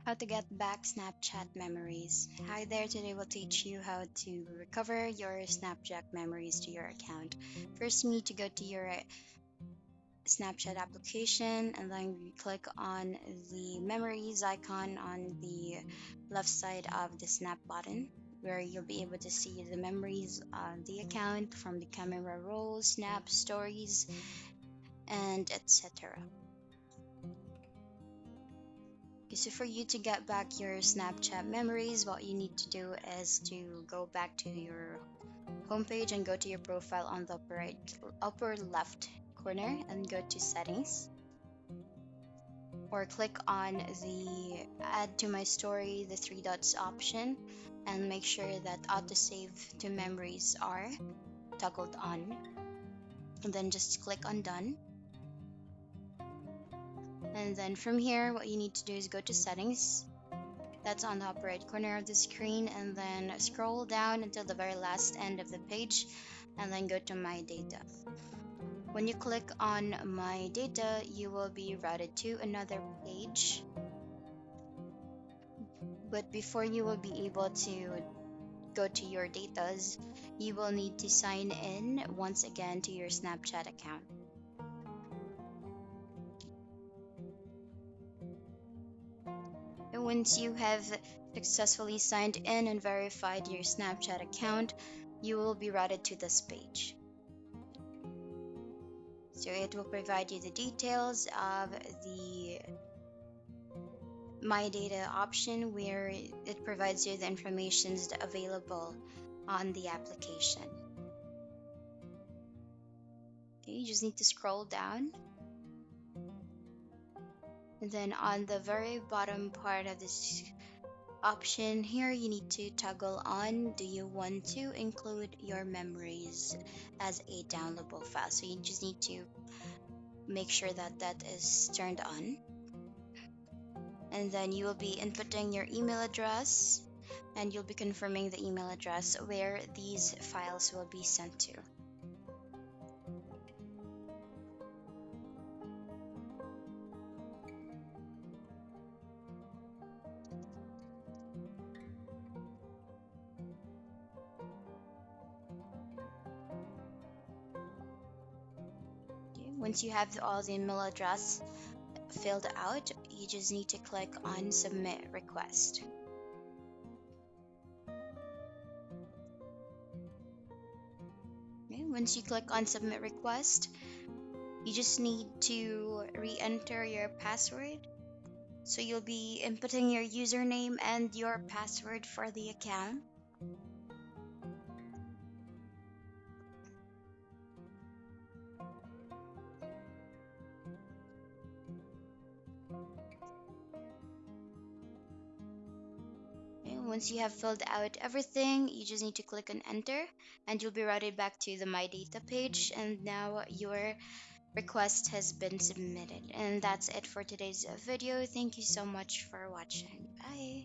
How to get back Snapchat memories. Hi there, today we'll teach you how to recover your Snapchat memories to your account. First, you need to go to your Snapchat application and then you click on the memories icon on the left side of the snap button, where you'll be able to see the memories on the account from the camera roll, snap, stories, and etc. So for you to get back your Snapchat memories, what you need to do is to go back to your homepage and go to your profile on the upper left corner and go to settings, or click on the add to my story, the three dots option, and make sure that autosave to memories are toggled on, and then just click on done. And then from here, what you need to do is go to settings. That's on the upper right corner of the screen, and then scroll down until the very last end of the page and then go to my data. When you click on my data, you will be routed to another page, but before you will be able to go to your datas, you will need to sign in once again to your Snapchat account. And once you have successfully signed in and verified your Snapchat account, you will be routed to this page. So it will provide you the details of the My Data option, where it provides you the information available on the application. Okay, you just need to scroll down. And then on the very bottom part of this option here, you need to toggle on, do you want to include your memories as a downloadable file? So you just need to make sure that that is turned on. And then you will be inputting your email address, and you'll be confirming the email address where these files will be sent to. Okay, once you have all the email address filled out, you just need to click on submit request. Okay, once you click on submit request, you just need to re-enter your password. So you'll be inputting your username and your password for the account. Okay, once you have filled out everything, you just need to click on enter and you'll be routed back to the My Data page, and now your request has been submitted. And that's it for today's video. Thank you so much for watching. Bye.